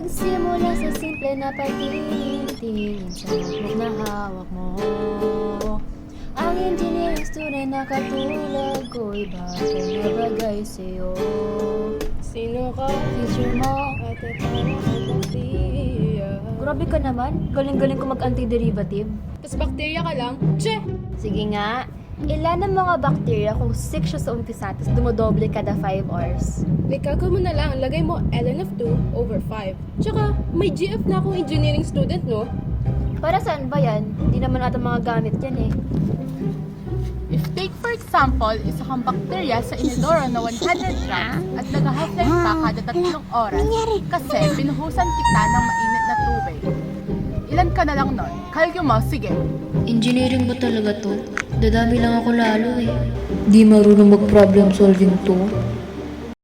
Nagsimula sa simple na pagtingin sa notebook na hawak mo. Ang engineering student na katulad ko'y bagay na bagay sa'yo. Sino ka? Future mo. Ate, parang bacteria. Grabe ka naman, galing-galing ko mag-antiderivative. Tas bacteria ka lang? Che! Sige nga, ilan ang mga bacteria kung 6 siya sa umpisa tapos dumodoble kada 5 hours? Ikaw mo na lang, lagay mo ln of 2 over 5. Tsaka, may GF na akong engineering student, no? Para saan ba yan? Hindi naman ata mga gamit yan eh. If take for example, isa kang bakterya sa inidoro na 100 grams at nag-half-life ka kada 3 oras kasi binuhusan kita ng mainit na tubig. Ilan ka na lang nun? Kalyo mo, sige. Engineering ba talaga to? Dadami lang ako lalo eh. Di marunong mag-problem solving to.